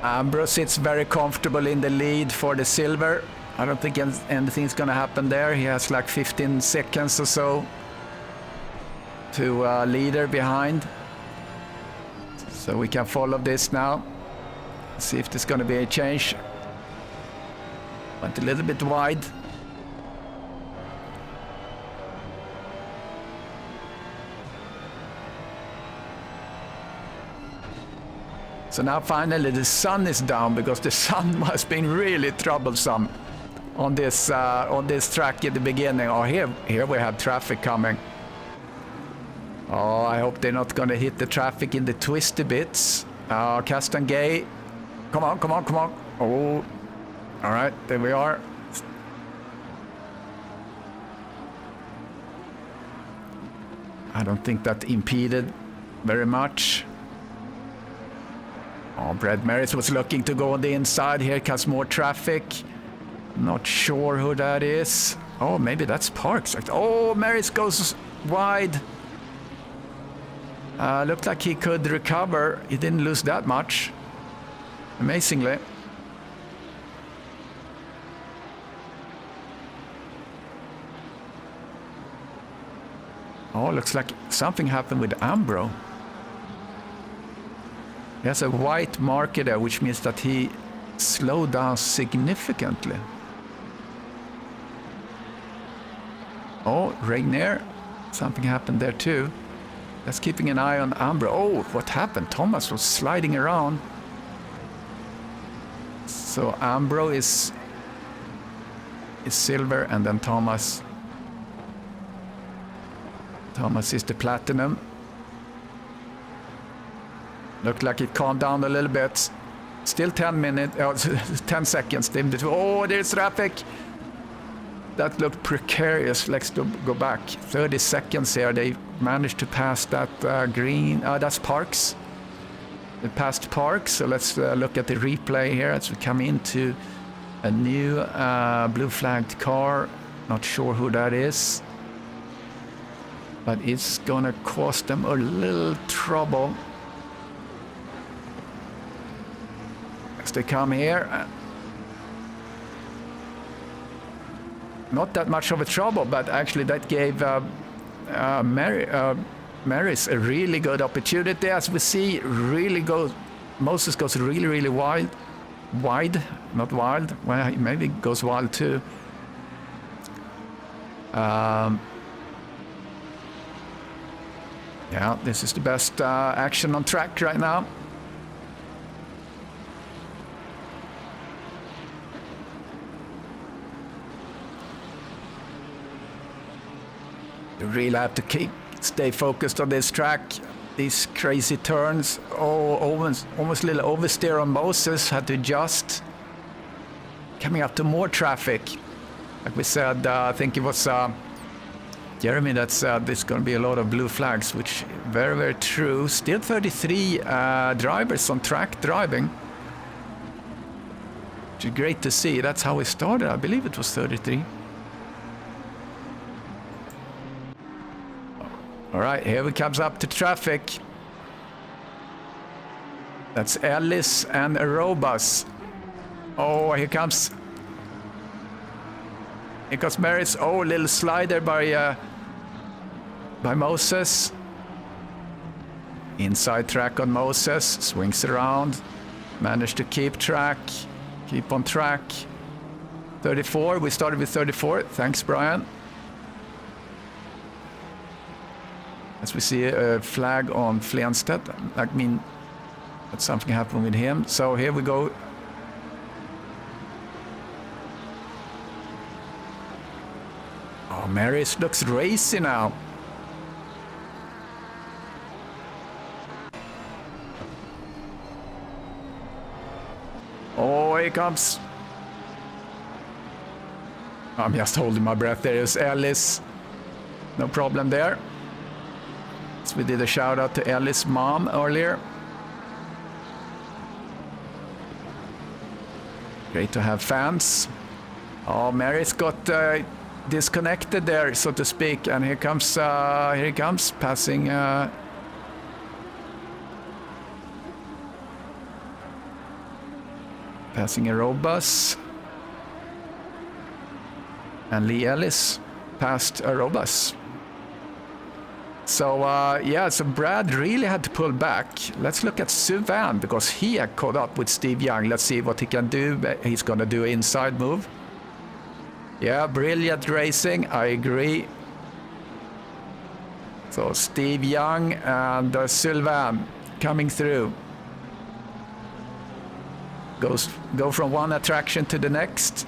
Ambrose sits very comfortable in the lead for the silver. I don't think anything's gonna happen there. He has like 15 seconds or so to Leader behind. So we can follow this now. See if there's going to be a change. Went a little bit wide. So now finally the sun is down, because the sun has been really troublesome on this track at the beginning. Oh, here we have traffic coming. Oh, I hope they're not going to hit the traffic in the twisty bits. Castangay. Come on. Oh, all right, there we are. I don't think that impeded very much. Oh, Brad Maris was looking to go on the inside. Here comes more traffic. Not sure who that is. Oh, maybe that's Parks. Oh, Maris goes wide. Looked like he could recover. He didn't lose that much, amazingly. Oh, looks like something happened with Ambro. He has a white marker there, which means that he slowed down significantly. Oh, Regnier. Something happened there too. That's keeping an eye on Ambro. Oh, what happened? Thomas was sliding around. So Ambro is silver, and then Thomas Thomas is the platinum. Looked like it calmed down a little bit. Still 10 minutes, 10 seconds. Oh, there's traffic. That looked precarious. Let's go back. 30 seconds here. They managed to pass that green. That's Parks. They passed Parks. So let's look at the replay here as we come into a new blue flagged car. Not sure who that is. But it's gonna cause them a little trouble. As they come here. Not that much of a trouble, but actually that gave Maris a really good opportunity. As we see, Moses goes really wide, not wild. Well, maybe goes wild too. Yeah, this is the best action on track right now. You really have to stay focused on this track. These crazy turns. Oh, almost a little oversteer on Moses. Had to adjust. Coming up to more traffic. Like we said, I think it was Jeremy that said there's going to be a lot of blue flags, which very true. Still 33 drivers on track driving. Which is great to see. That's how we started. I believe it was 33. All right, here we comes up to traffic. That's Ellis and Arobas. Oh, here comes Maris. Oh, a little slider by Moses. Inside track on Moses. Swings around. Managed to keep on track. 34, we started with 34. Thanks, Brian. As we see a flag on Flenstedt, I mean that something happened with him. So here we go. Oh, Maris looks racy now. Oh, here comes. I'm just holding my breath. There is Ellis. No problem there. We did a shout out to Ellie's mom earlier. Great to have fans. Oh, Mary's got disconnected there, so to speak, and here he comes passing. Passing Arobas. And Lee Ellis passed Arobas. So, so Brad really had to pull back. Let's look at Sylvain, because he had caught up with Steve Young. Let's see what he can do. He's going to do an inside move. Yeah, brilliant racing. I agree. So, Steve Young and Sylvain coming through. Go from one attraction to the next.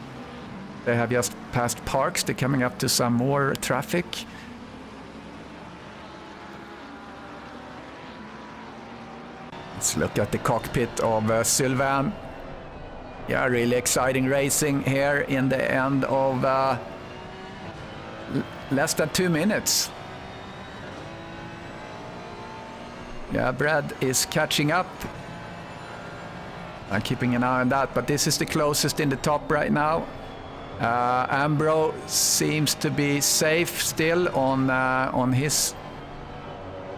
They have just passed Parks. They're coming up to some more traffic. Let's look at the cockpit of Sylvain. Yeah, really exciting racing here in the end of less than 2 minutes. Yeah, Brad is catching up. I'm keeping an eye on that, but this is the closest in the top right now. Ambro seems to be safe still on his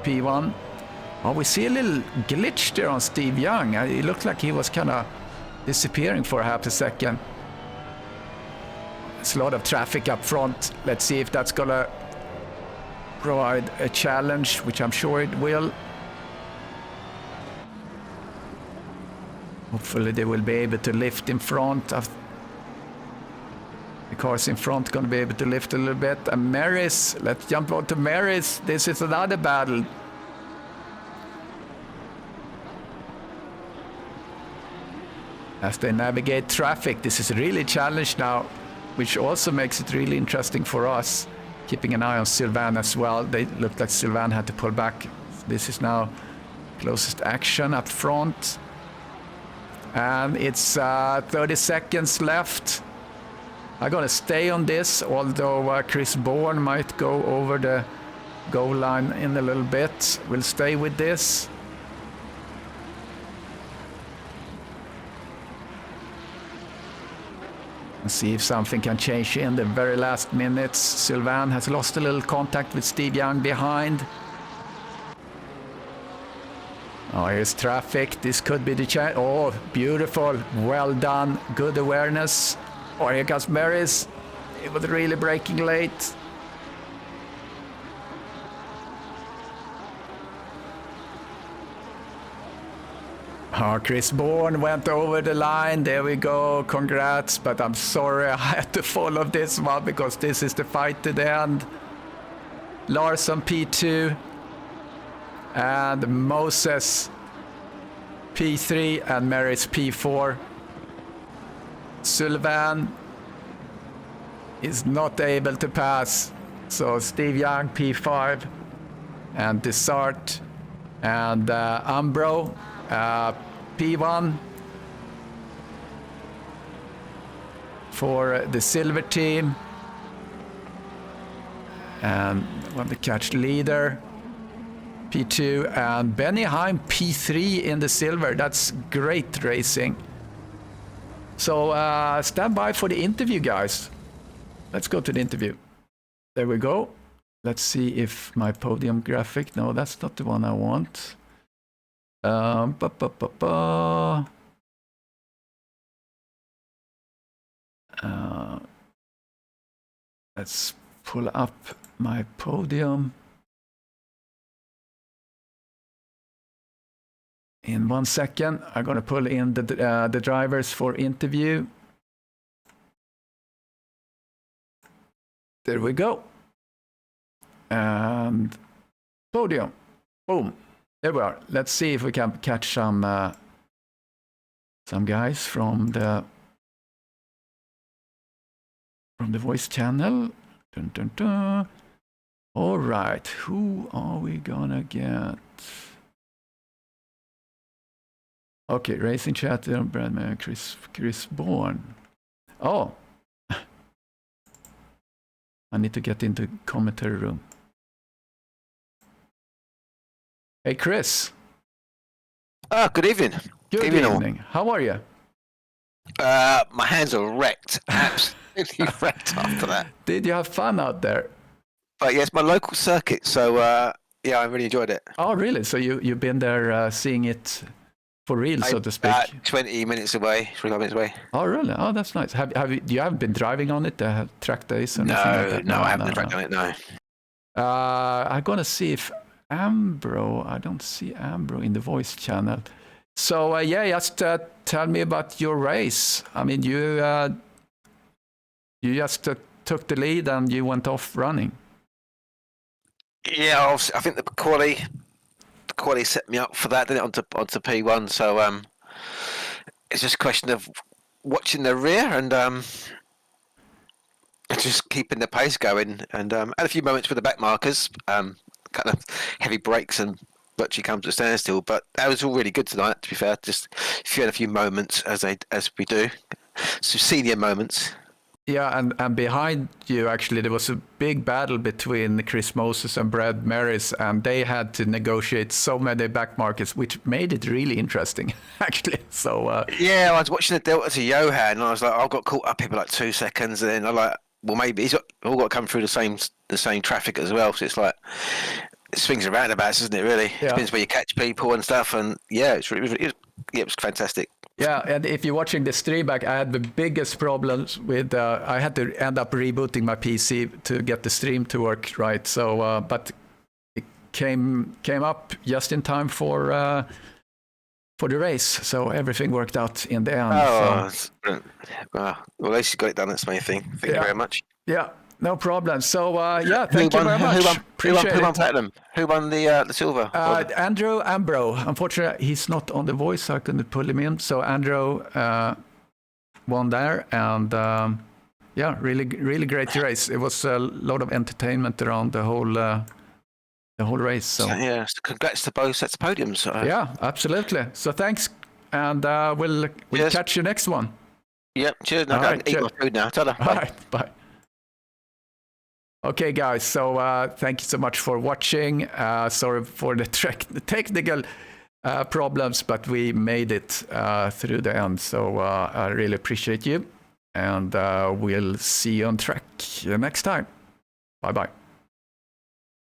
P1. Oh, we see a little glitch there on Steve Young. It looked like he was kind of disappearing for half a second. There's a lot of traffic up front. Let's see if that's gonna provide a challenge, which I'm sure it will. Hopefully they will be able to lift in front. The cars in front going to be able to lift a little bit. And Maris, let's jump on to Maris. This is another battle. As they navigate traffic, this is really a challenge now, which also makes it really interesting for us. keeping an eye on Sylvain as well. They looked like Sylvain had to pull back. This is now closest action up front. And it's 30 seconds left. I'm gonna stay on this, although Chris Bourne might go over the goal line in a little bit. We'll stay with this. And see if something can change in the very last minutes. Sylvain has lost a little contact with Steve Young behind. Oh, here's traffic. This could be the chance. Oh, beautiful. Well done. Good awareness. Oh, here comes Maris. It was really breaking late. Oh, Chris Bourne went over the line. There we go. Congrats. But I'm sorry I had to follow this one because this is the fight to the end. Larsson P2. And Moses P3 and Maris P4. Sylvain is not able to pass. So Steve Young P5 and Desart and Umbro P1 for the silver team. And won the catch leader. P2 and Benny Heim P3 in the silver. That's great racing. So stand by for the interview, guys. Let's go to the interview. There we go. Let's see if my podium graphic. No, that's not the one I want. Let's pull up my podium. In 1 second, I'm going to pull in the drivers for interview. There we go. And podium. Boom. There we are. Let's see if we can catch some guys from the voice channel. Dun, dun, dun. All right. Who are we gonna get? Okay, Racing Chatter, Bradman, Chris Bourne. Oh, I need to get into commentary room. Hey, Chris. Good evening. Good evening. How are you? My hands are wrecked. Absolutely wrecked after that. Did you have fun out there? But yes, my local circuit. So yeah, I really enjoyed it. Oh, really? So you've been there seeing it for real, so to speak? 20 minutes away, 25 minutes away. Oh, really? Oh, that's nice. You haven't been driving on it? Track days and anything like that? No, I haven't been driving on it. No. I'm gonna see if Ambro. I don't see Ambro in the voice channel. So yeah, just tell me about your race. I mean, you just took the lead and you went off running. Yeah, I think the quali set me up for that, didn't it, onto P1. So it's just a question of watching the rear and just keeping the pace going. And had a few moments with the back markers, kind of heavy brakes and virtually come to a standstill. But that was all really good tonight, to be fair. Just if you had a few moments, as we do, some senior moments. Yeah, and behind you, actually, there was a big battle between Chris Moses and Brad Maris, and they had to negotiate so many back markers, which made it really interesting, actually. So yeah, I was watching the Delta to Johan, and I was like, I got caught up here for like 2 seconds, and then I like, well, maybe he's all got to come through the same traffic as well. So it's like it swings and roundabouts, isn't it? Really, yeah. Depends where you catch people and stuff, and yeah, it was fantastic. Yeah, and if you're watching the stream back, I had the biggest problems with. I had to end up rebooting my PC to get the stream to work right. So, but it came up just in time for the race. So everything worked out in the end. Oh, so. Well, at least you got it done. That's the main thing. Thank you very much. Yeah. No problem. So, yeah, thank you very much. Who won platinum? Who won the silver? Andrew Ambro. Unfortunately, he's not on the voice, so I couldn't pull him in. So Andrew won there, and yeah, really great race. It was a lot of entertainment around the whole race. So yeah, congrats to both sets of podiums. So. Yeah, absolutely. So thanks, and we'll catch you next one. Yep, cheers. I can eat my food now. Ta-da. All right, bye. Okay, guys, so thank you so much for watching. Sorry for the technical problems, but we made it through the end. So I really appreciate you, and we'll see you on track next time. Bye-bye.